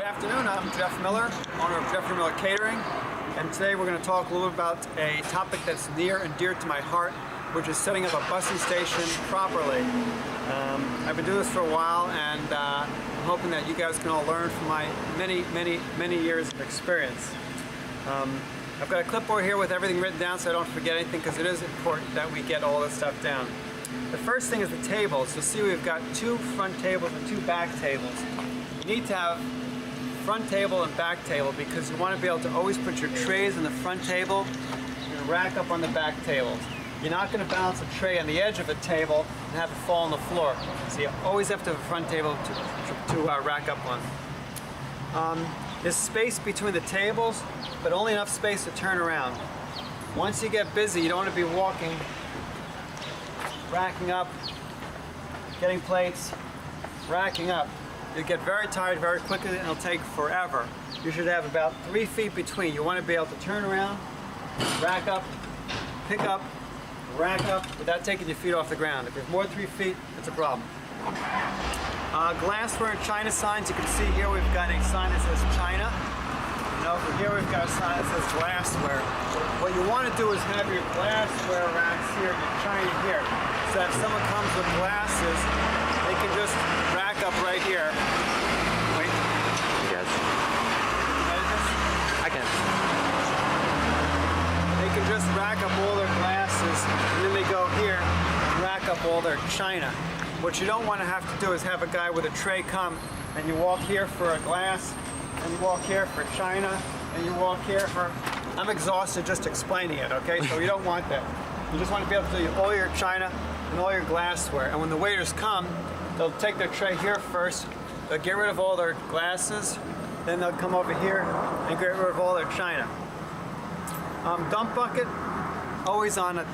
afternoon, I'm Jeff Miller, owner of Jeffrey Miller Catering, and today we're going to talk a little bit about a topic that's near and dear to my heart, which is setting up a busing station properly. I've been doing this for a while, and I'm hoping that you guys can all learn from my many years of experience. I've got a clipboard here with everything written down so I don't forget anything, because it is important that we get all this stuff down. The first thing is the tables. You'll see we've got 2 front tables and 2 back tables. You need to have front table and back table because you want to be able to always put your trays on the front table and rack up on the back tables. You're not going to balance a tray on the edge of a table and have it fall on the floor. So you always have to have a front table to rack up on. There's space between the tables, but only enough space to turn around. Once you get busy, you don't want to be walking, racking up, getting plates, racking up. You'll get very tired very quickly and it'll take forever. You should have about 3 feet between. You want to be able to turn around, rack up, pick up, rack up without taking your feet off the ground. If you have more than 3 feet, it's a problem. Glassware and China signs. You can see here we've got a sign that says China. And over here we've got a sign that says glassware. What you want to do is have your glassware racks here, your China here. So if someone comes with glasses, they can just rack up right here. Wait. Yes. I can. They can just rack up all their glasses, and then they go here and rack up all their china. What you don't want to have to do is have a guy with a tray come, and you walk here for a glass, and you walk here for china, and you walk here for... I'm exhausted just explaining it, okay? So you don't want that. You just want to be able to do all your china and all your glassware. And when the waiters come, they'll take their tray here first, they'll get rid of all their glasses, then they'll come over here and get rid of all their china. Dump bucket, always on a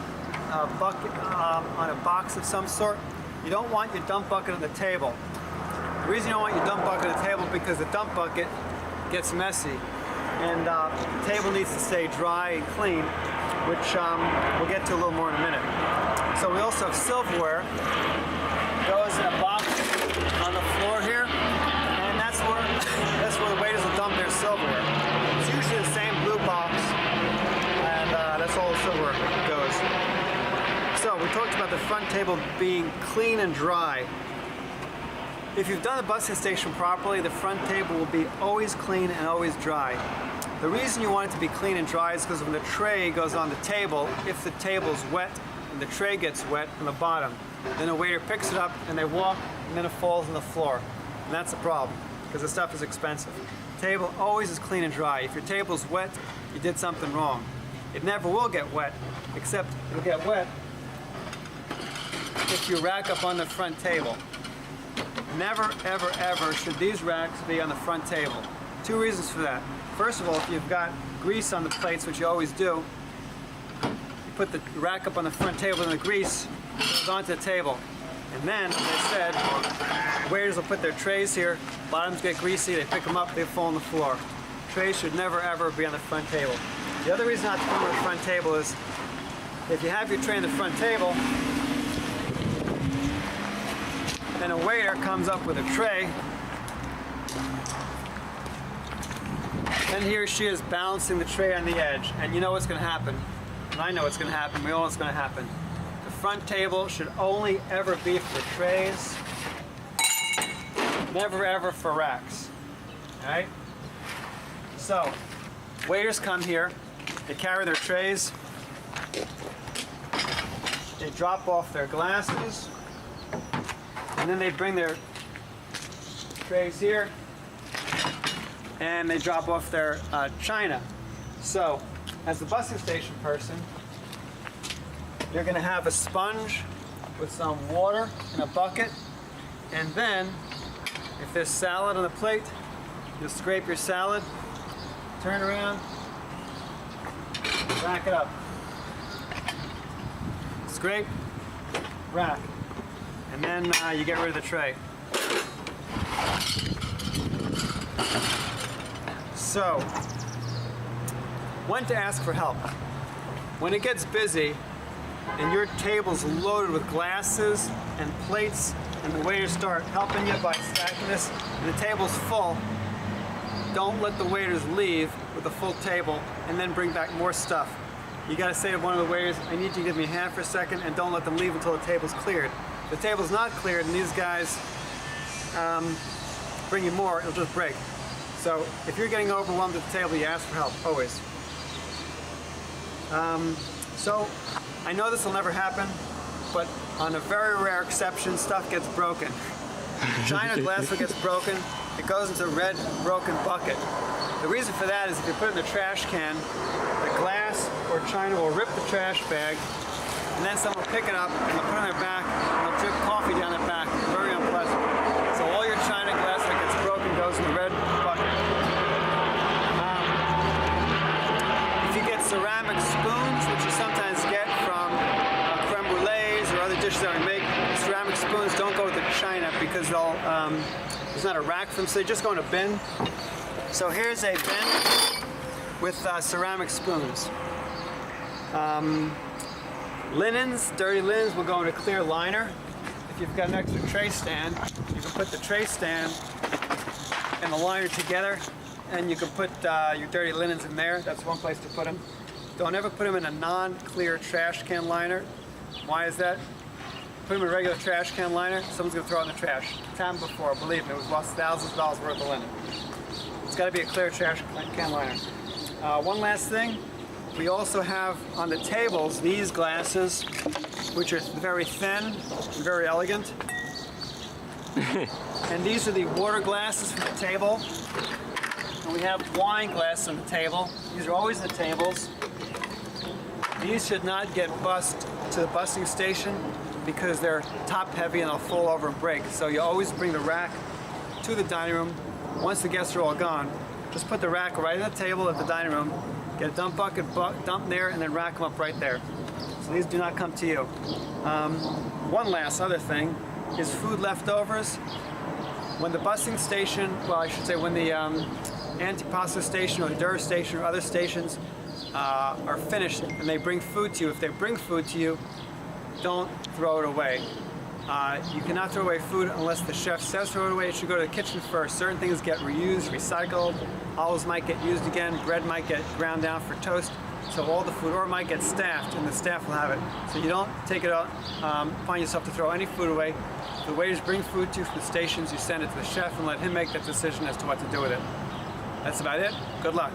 bucket, on a box of some sort. You don't want your dump bucket on the table. The reason you don't want your dump bucket on the table is because the dump bucket gets messy. And the table needs to stay dry and clean, which we'll get to a little more in a minute. So we also have silverware. Goes in a box on the floor here, and that's where the waiters will dump their silverware. It's usually the same blue box, and that's all the silverware goes. So we talked about the front table being clean and dry. If you've done the busing station properly, the front table will be always clean and always dry. The reason you want it to be clean and dry is because when the tray goes on the table, if the table's wet and the tray gets wet from the bottom, then a waiter picks it up and they walk and then it falls on the floor. And that's the problem, because the stuff is expensive. The table always is clean and dry. If your table's wet, you did something wrong. It never will get wet, except it'll get wet if you rack up on the front table. Never, ever, ever should these racks be on the front table. 2 reasons for that. First of all, if you've got grease on the plates, which you always do, you put the rack up on the front table and the grease goes onto the table. And then, as I said, waiters will put their trays here, bottoms get greasy, they pick them up, they fall on the floor. Trays should never ever be on the front table. The other reason not to put them on the front table is, if you have your tray on the front table, then a waiter comes up with a tray, and he or she is balancing the tray on the edge, and you know what's going to happen. And I know what's going to happen. We all know what's going to happen. The front table should only ever be for trays, never ever for racks. All right? So, waiters come here, they carry their trays, they drop off their glasses, and then they bring their trays here, and they drop off their china. So, as the busing station person, you're going to have a sponge with some water in a bucket, and then, if there's salad on the plate, you'll scrape your salad, turn around, rack it up. Scrape, rack, and then you get rid of the tray. So, when to ask for help. When it gets busy and your table's loaded with glasses and plates and the waiters start helping you by stacking this and the table's full, don't let the waiters leave with a full table and then bring back more stuff. You gotta say to one of the waiters, I need you to give me a hand for a second, and don't let them leave until the table's cleared. If the table's not cleared and these guys bring you more, it'll just break. So if you're getting overwhelmed at the table, you ask for help, always. So I know this will never happen, but on a very rare exception, stuff gets broken. China glassware gets broken, it goes into a red broken bucket. The reason for that is if you put it in the trash can, the glass or china will rip the trash bag, and then someone will pick it up and they'll put it on their back and they'll drip coffee down their back. Very unpleasant. So all your china glass that gets broken goes in the red bucket. If you get ceramic spoons, which you sometimes get from creme brulees or other dishes that we make, ceramic spoons don't go with the china because they'll, there's not a rack for them, so they just go in a bin. So here's a bin with ceramic spoons. Linens, dirty linens will go in a clear liner. If you've got an extra tray stand, you can put the tray stand and the liner together, and you can put your dirty linens in there. That's one place to put them. Don't ever put them in a non-clear trash can liner. Why is that? Put them in a regular trash can liner, someone's going to throw it in the trash. It's happened before, believe me, it was lost thousands of dollars worth of linen. It's got to be a clear trash can liner. One last thing, we also have on the tables these glasses, which are very thin and very elegant. And these are the water glasses for the table. And we have wine glasses on the table. These are always the tables. These should not get bussed to the busing station because they're top heavy and they'll fall over and break. So you always bring the rack to the dining room. Once the guests are all gone, just put the rack right on the table at the dining room, get a dump bucket, dump there, and then rack them up right there. So these do not come to you. One last other thing is food leftovers. When the busing station, well I should say when the antipasto station or the Dura station or other stations are finished and they bring food to you, if they bring food to you, don't throw it away. You cannot throw away food unless the chef says throw it away. It should go to the kitchen first. Certain things get reused, recycled. Olives might get used again. Bread might get ground down for toast. So all the food, or it might get staffed, and the staff will have it. So you don't take it out, find yourself to throw any food away. If the waiters bring food to you from the stations, you send it to the chef and let him make that decision as to what to do with it. That's about it. Good luck.